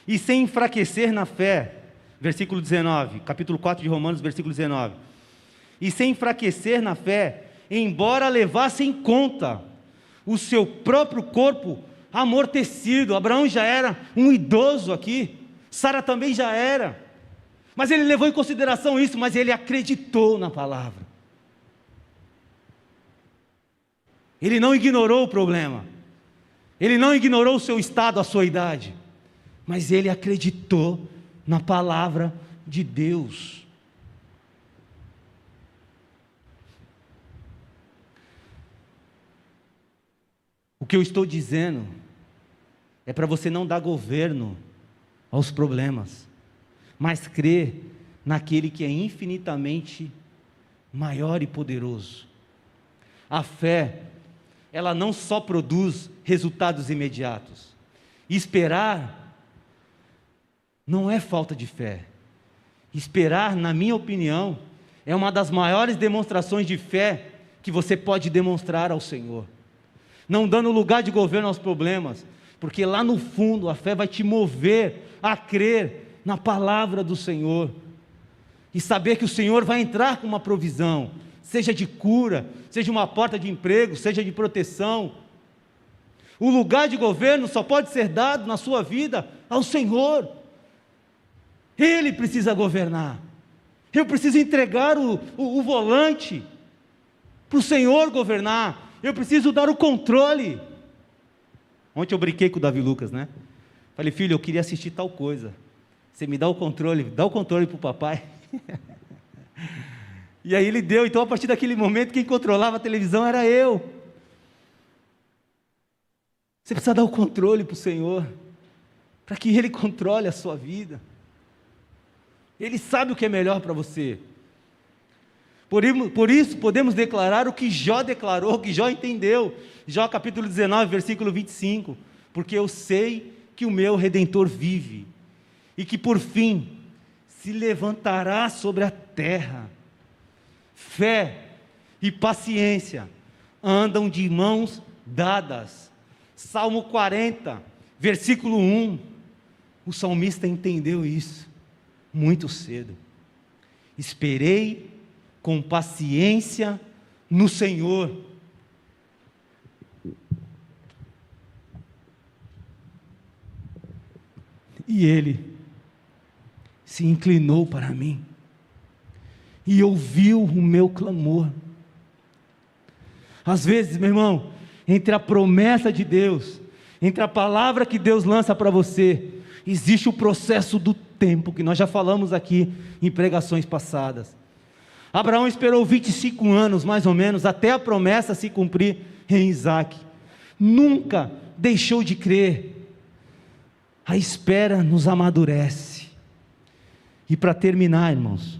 E sem enfraquecer na fé, versículo 19, capítulo 4 de Romanos, versículo 19. E sem enfraquecer na fé, embora levasse em conta o seu próprio corpo amortecido. Abraão já era um idoso aqui, Sara também já era, mas ele levou em consideração isso, mas ele acreditou na palavra. Ele não ignorou o problema, ele não ignorou o seu estado, a sua idade, mas ele acreditou na palavra de Deus. O que eu estou dizendo é para você não dar governo aos problemas, mas crer naquele que é infinitamente maior e poderoso. A fé, ela não só produz resultados imediatos. Esperar não é falta de fé. Esperar, na minha opinião, é uma das maiores demonstrações de fé que você pode demonstrar ao Senhor. Não dando lugar de governo aos problemas, porque lá no fundo a fé vai te mover a crer na palavra do Senhor, e saber que o Senhor vai entrar com uma provisão, seja de cura, seja uma porta de emprego, seja de proteção. O lugar de governo só pode ser dado na sua vida ao Senhor. Ele precisa governar. Eu preciso entregar o volante para o Senhor governar. Eu preciso dar o controle. Ontem eu brinquei com o Davi Lucas, né? Falei, filho, eu queria assistir tal coisa. Você me dá o controle para o papai. E aí ele deu. Então, a partir daquele momento, quem controlava a televisão era eu. Você precisa dar o controle para o Senhor, para que Ele controle a sua vida. Ele sabe o que é melhor para você. Por isso, podemos declarar o que Jó declarou, o que Jó entendeu. Jó capítulo 19, versículo 25. Porque eu sei que o meu Redentor vive, e que por fim se levantará sobre a terra. Fé e paciência andam de mãos dadas. Salmo 40, versículo 1. O salmista entendeu isso muito cedo. Esperei com paciência no Senhor. E Ele se inclinou para mim e ouviu o meu clamor. Às vezes, meu irmão, entre a promessa de Deus, entre a palavra que Deus lança para você, existe o processo do tempo, que nós já falamos aqui em pregações passadas. Abraão esperou 25 anos, mais ou menos, até a promessa se cumprir em Isaque. Nunca deixou de crer. A espera nos amadurece. E para terminar, irmãos,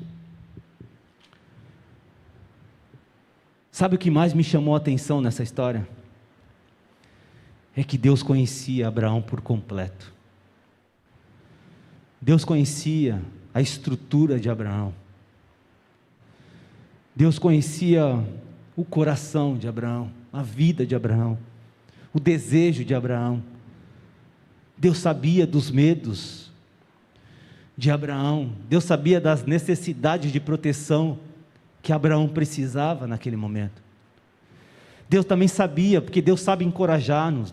sabe o que mais me chamou a atenção nessa história? É que Deus conhecia Abraão por completo. Deus conhecia a estrutura de Abraão. Deus conhecia o coração de Abraão, a vida de Abraão, o desejo de Abraão. Deus sabia dos medos de Abraão. Deus sabia das necessidades de proteção que Abraão precisava naquele momento. Deus também sabia, porque Deus sabe encorajar-nos,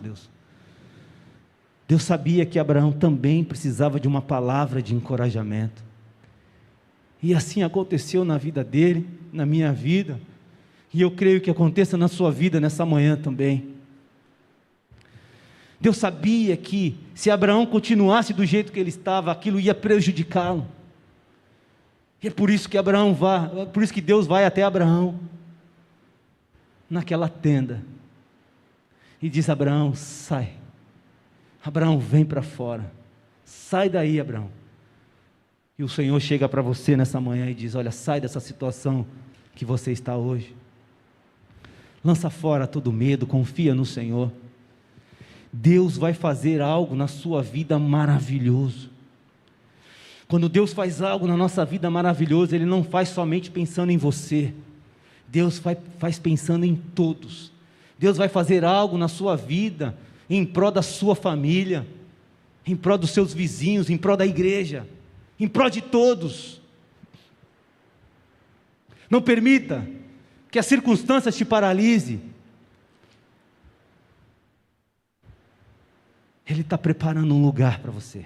Deus sabia que Abraão também precisava de uma palavra de encorajamento. E assim aconteceu na vida dele, na minha vida, e eu creio que aconteça na sua vida nessa manhã também. Deus sabia que se Abraão continuasse do jeito que ele estava, aquilo ia prejudicá-lo. E é por isso que Deus vai até Abraão, naquela tenda, e diz: Abraão, sai. Abraão, vem para fora. Sai daí, Abraão. E o Senhor chega para você nessa manhã e diz: olha, sai dessa situação que você está hoje. Lança fora todo medo, confia no Senhor. Deus vai fazer algo na sua vida maravilhoso. Quando Deus faz algo na nossa vida maravilhoso, Ele não faz somente pensando em você. Deus faz pensando em todos. Deus vai fazer algo na sua vida, em prol da sua família, em prol dos seus vizinhos, em prol da igreja, em prol de todos. Não permita que as circunstâncias te paralise. Ele está preparando um lugar para você,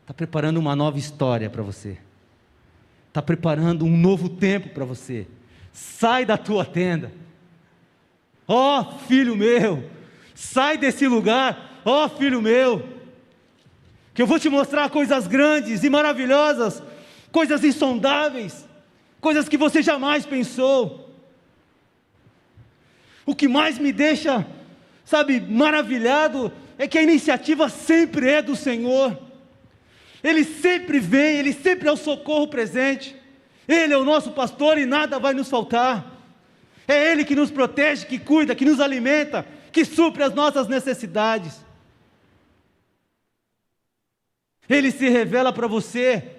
está preparando uma nova história para você, está preparando um novo tempo para você. Sai da tua tenda, ó filho meu, sai desse lugar, ó filho meu, que eu vou te mostrar coisas grandes e maravilhosas, coisas insondáveis, coisas que você jamais pensou. O que mais me deixa, maravilhado, é que a iniciativa sempre é do Senhor. Ele sempre vem, Ele sempre é o socorro presente. Ele é o nosso pastor e nada vai nos faltar. É Ele que nos protege, que cuida, que nos alimenta, que supre as nossas necessidades. Ele se revela para você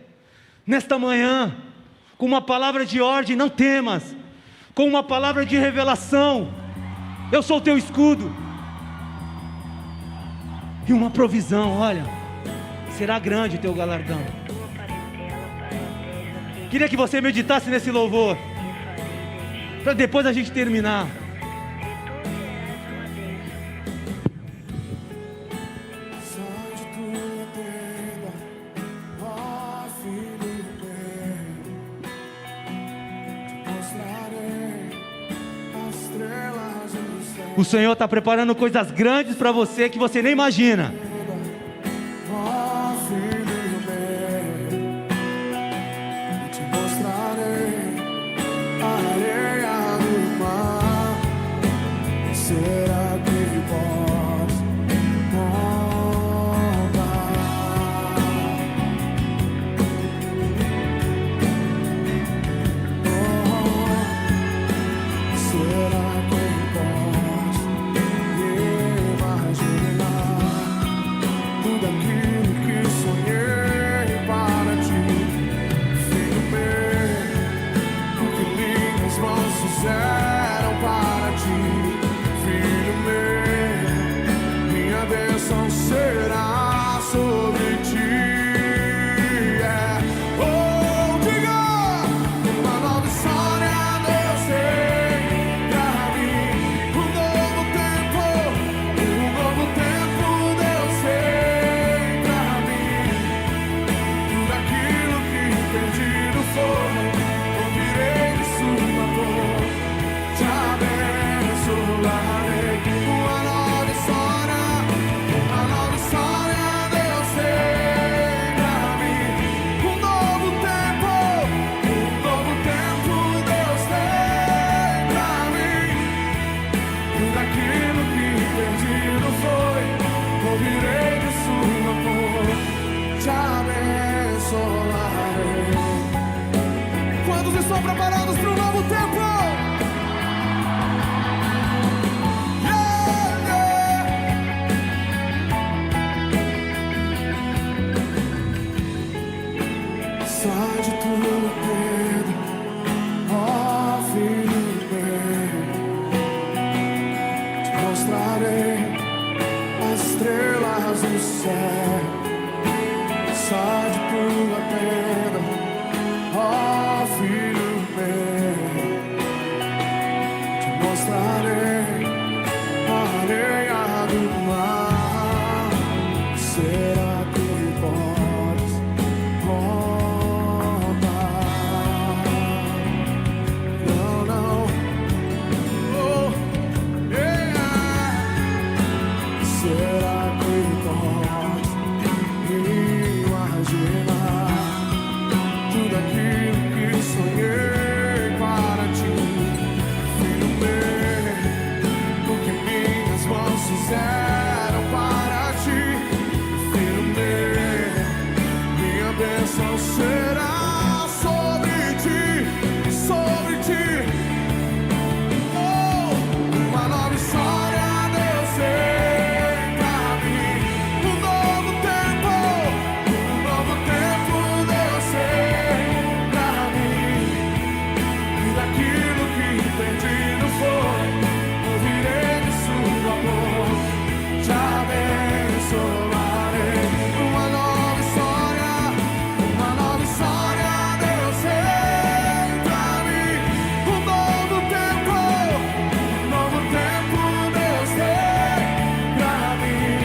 nesta manhã com uma palavra de ordem: não temas, com uma palavra de revelação: eu sou o teu escudo. E uma provisão: olha, será grande o teu galardão. Queria que você meditasse nesse louvor, para depois a gente terminar. O Senhor está preparando coisas grandes para você que você nem imagina. Estão preparados para um novo tempo? estrelas do céu, sai de tua tenda, ó filho meu, te mostrarei a areia do mar. Será que podes voltar? Não, não. Oh, yeah. Será que podes imaginar tudo aquilo que sonhei para ti, filho meu? O que minhas mãos fizeram para ti, filho meu. Minha bênção será sobre ti, sobre ti. Oh, uma nova história Deus tem pra mim. Um novo tempo Deus tem pra mim. E daquilo que perdido foi, ouvirei de sua voz, te abençoarei. Uma nova história Deus tem pra mim. Um novo tempo Deus tem pra mim.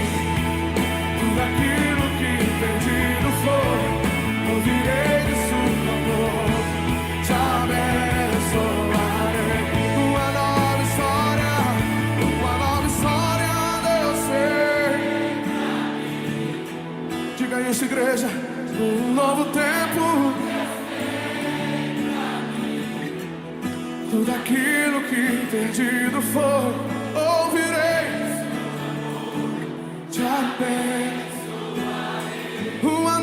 Tudo aquilo que perdido foi, ouvirei de sua voz, te abençoarei. Uma nova história Deus tem. Diga isso, igreja. Um novo tempo, tudo aquilo que perdido foi, ouvirei, te abençoarei. Uma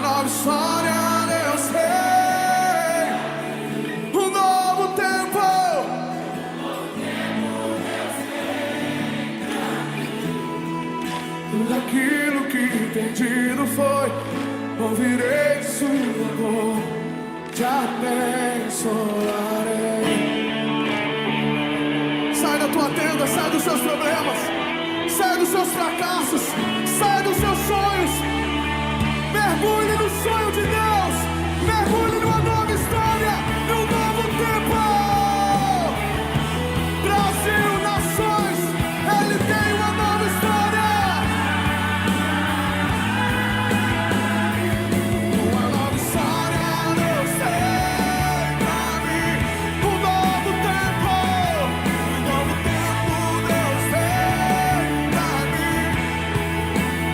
nova história Deus tem. Um novo tempo tudo aquilo que perdido foi, ouvirei de sua voz, te abençoarei. Sai da tua tenda, sai dos seus problemas, sai dos seus fracassos, sai dos seus sonhos. Mergulhe no sonho de Deus, mergulhe numa nova história, num novo tempo. Brasil, nações, Ele tem uma nova história. Uma nova história Deus tem pra mim. Um novo tempo Deus tem pra mim.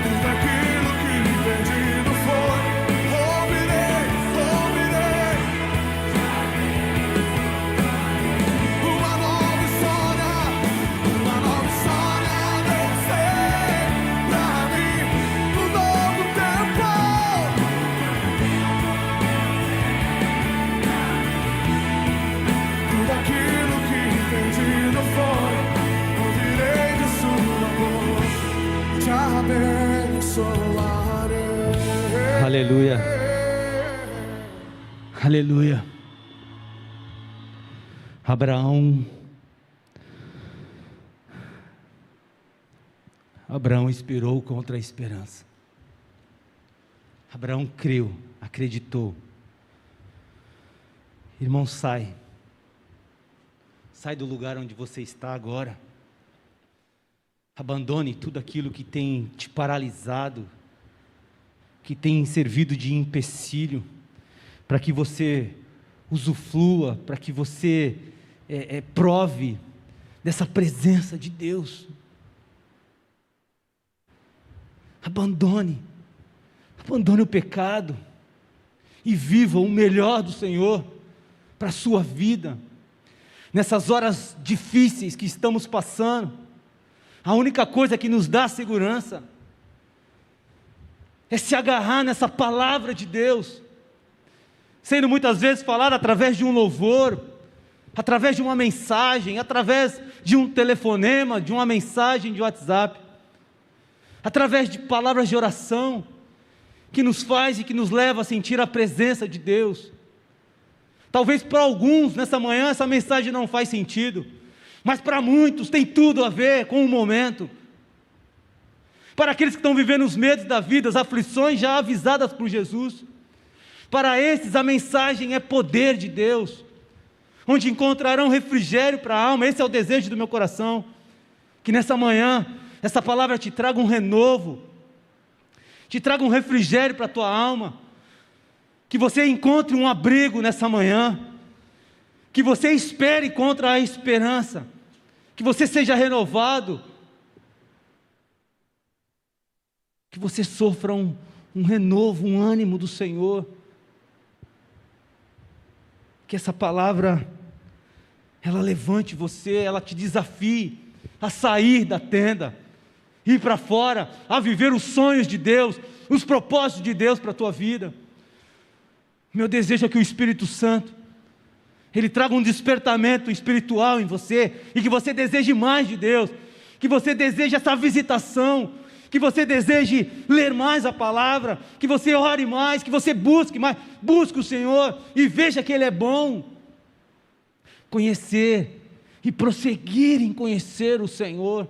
Tudo aquilo que perdido foi, ouvirei. Uma nova história Deus tem pra mim. Um novo tempo. Tudo aquilo que perdido foi, ouvirei de sua voz, te abençoarei. Aleluia. Aleluia. Abraão esperou contra a esperança. Abraão creu, acreditou. Irmão, sai do lugar onde você está agora. Abandone tudo aquilo que tem te paralisado, que tem servido de empecilho, para que você usufrua, para que você prove dessa presença de Deus. Abandone o pecado e viva o melhor do Senhor para a sua vida. Nessas horas difíceis que estamos passando, a única coisa que nos dá segurança é se agarrar nessa palavra de Deus, sendo muitas vezes falada através de um louvor, através de uma mensagem, através de um telefonema, de uma mensagem de WhatsApp, através de palavras de oração, que nos faz e que nos leva a sentir a presença de Deus. Talvez para alguns, nessa manhã, essa mensagem não faz sentido, Mas para muitos tem tudo a ver com o momento. Para aqueles que estão vivendo os medos da vida, as aflições já avisadas por Jesus, para esses a mensagem é poder de Deus, onde encontrarão refrigério para a alma. Esse é o desejo do meu coração, que nessa manhã, essa palavra te traga um renovo, te traga um refrigério para a tua alma, que você encontre um abrigo nessa manhã, que você espere contra a esperança, que você seja renovado, que você sofra um renovo, um ânimo do Senhor, que essa palavra, ela levante você, ela te desafie a sair da tenda, ir para fora, a viver os sonhos de Deus, os propósitos de Deus para a tua vida. Meu desejo é que o Espírito Santo, Ele traga um despertamento espiritual em você, e que você deseje mais de Deus, que você deseje essa visitação, que você deseje ler mais a palavra, que você ore mais, que você busque mais, busque o Senhor, e veja que Ele é bom. Conhecer, e prosseguir em conhecer o Senhor,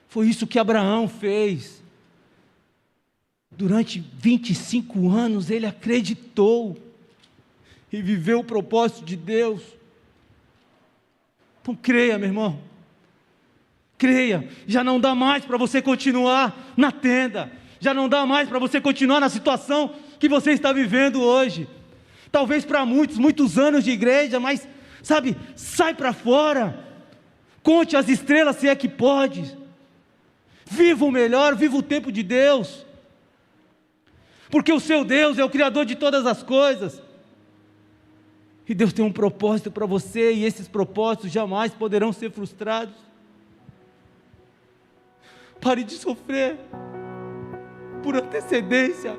foi isso que Abraão fez. Durante 25 anos ele acreditou, e viveu o propósito de Deus. Então creia, meu irmão, creia, já não dá mais para você continuar na tenda, já não dá mais para você continuar na situação que você está vivendo hoje. Talvez para muitos anos de igreja, mas sabe, sai para fora, conte as estrelas se é que pode, viva o melhor, viva o tempo de Deus, porque o seu Deus é o Criador de todas as coisas, e Deus tem um propósito para você, e esses propósitos jamais poderão ser frustrados. Pare de sofrer por antecedência,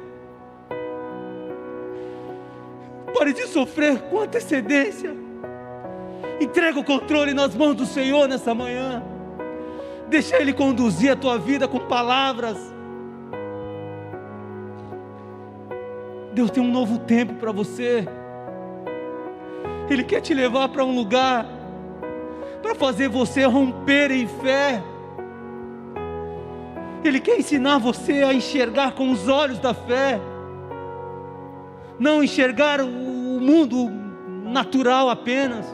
pare de sofrer com antecedência, entrega o controle nas mãos do Senhor nessa manhã, deixa Ele conduzir a tua vida com palavras. Deus tem um novo tempo para você, Ele quer te levar para um lugar, para fazer você romper em fé, Ele quer ensinar você a enxergar com os olhos da fé, não enxergar o mundo natural apenas,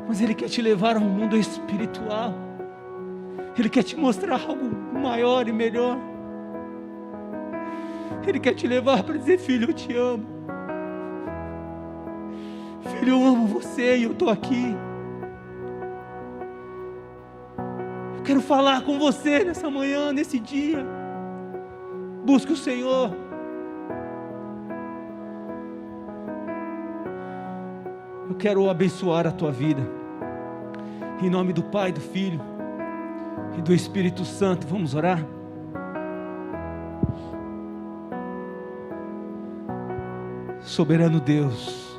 mas Ele quer te levar a um mundo espiritual, Ele quer te mostrar algo maior e melhor, Ele quer te levar para dizer: filho, eu te amo, filho, eu amo você e eu estou aqui. Eu quero falar com você nessa manhã, nesse dia. Busque o Senhor. Eu quero abençoar a tua vida, em nome do Pai, do Filho e do Espírito Santo. Vamos orar? Soberano Deus,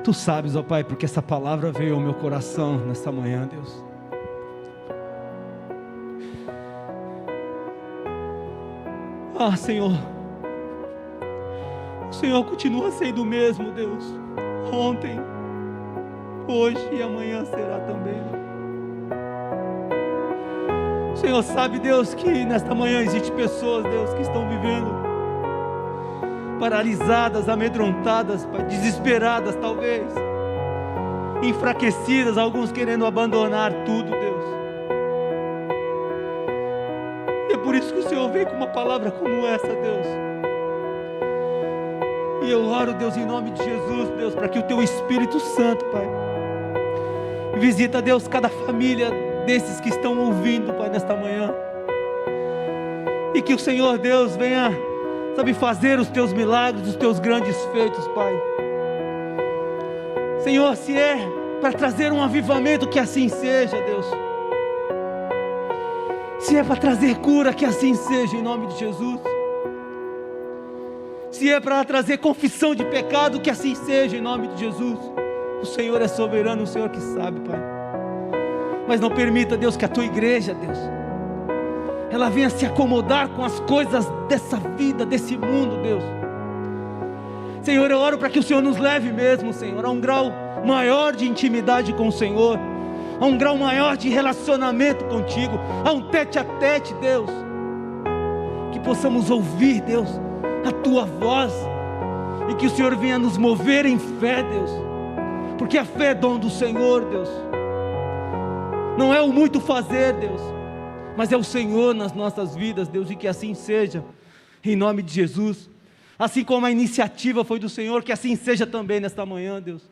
Tu sabes, ó Pai, porque essa palavra veio ao meu coração nessa manhã, Deus. Ah, Senhor, o Senhor continua sendo o mesmo, Deus, ontem, hoje e amanhã será também. O Senhor sabe, Deus, que nesta manhã existem pessoas, Deus, que estão vivendo paralisadas, amedrontadas, Pai, desesperadas talvez, enfraquecidas, alguns querendo abandonar tudo, Deus. E é por isso que o Senhor vem com uma palavra como essa, Deus. E eu oro, Deus, em nome de Jesus, Deus, para que o Teu Espírito Santo, Pai, visita, Deus, cada família desses que estão ouvindo, Pai, nesta manhã, e que o Senhor, Deus, venha, sabe, fazer os Teus milagres, os Teus grandes feitos, Pai. Senhor, se é para trazer um avivamento, que assim seja, Deus. Se é para trazer cura, que assim seja, em nome de Jesus. Se é para trazer confissão de pecado, que assim seja, em nome de Jesus. O Senhor é soberano, o Senhor que sabe, Pai. Mas não permita, Deus, que a Tua igreja, Deus, ela venha se acomodar com as coisas dessa vida, desse mundo, Deus. Senhor, eu oro para que o Senhor nos leve mesmo, Senhor, a um grau maior de intimidade com o Senhor, a um grau maior de relacionamento contigo, a um tete a tete, Deus, que possamos ouvir, Deus, a tua voz, e que o Senhor venha nos mover em fé, Deus, porque a fé é dom do Senhor, Deus, não é o muito fazer, Deus, mas é o Senhor nas nossas vidas, Deus, e que assim seja, em nome de Jesus. Assim como a iniciativa foi do Senhor, que assim seja também nesta manhã, Deus.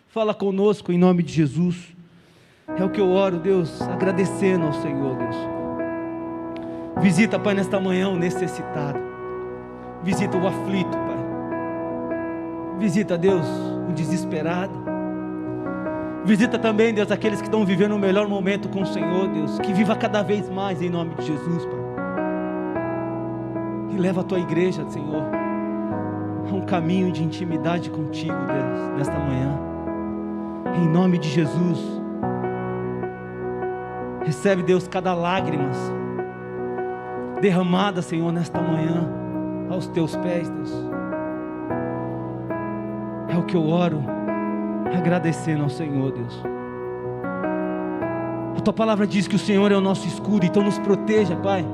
Fala conosco em nome de Jesus. É o que eu oro, Deus, agradecendo ao Senhor, Deus. Visita, Pai, nesta manhã o necessitado. Visita o aflito, Pai. Visita, Deus, o desesperado. Visita também, Deus, aqueles que estão vivendo o melhor momento com o Senhor, Deus. Que viva cada vez mais em nome de Jesus, Pai. E leva a tua igreja, Senhor, a um caminho de intimidade contigo, Deus, nesta manhã. Em nome de Jesus. Recebe, Deus, cada lágrima derramada, Senhor, nesta manhã, aos teus pés, Deus. É o que eu oro, agradecendo ao Senhor, Deus. A tua palavra diz que o Senhor é o nosso escudo, então nos proteja, Pai.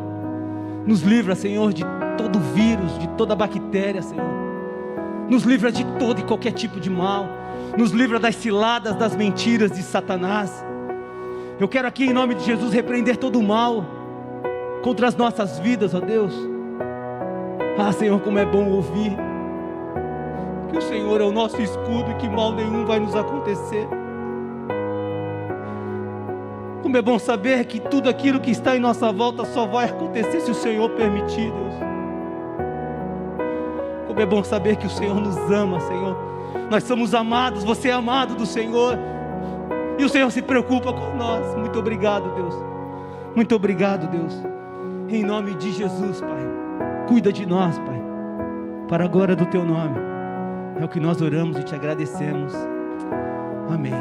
Nos livra, Senhor, de todo vírus, de toda bactéria, Senhor. Nos livra de todo e qualquer tipo de mal. Nos livra das ciladas, das mentiras de Satanás. Eu quero aqui em nome de Jesus repreender todo o mal contra as nossas vidas, ó Deus. Ah, Senhor, como é bom ouvir que o Senhor é o nosso escudo e que mal nenhum vai nos acontecer. Como é bom saber que tudo aquilo que está em nossa volta só vai acontecer se o Senhor permitir, Deus. Como é bom saber que o Senhor nos ama, Senhor. Nós somos amados, você é amado do Senhor. E o Senhor se preocupa com nós. Muito obrigado, Deus. Muito obrigado, Deus. Em nome de Jesus, Pai. Cuida de nós, Pai. Para a glória do Teu nome. É o que nós oramos e te agradecemos. Amém.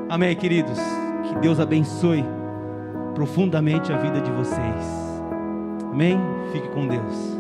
Amém, queridos. Que Deus abençoe profundamente a vida de vocês. Amém? Fique com Deus.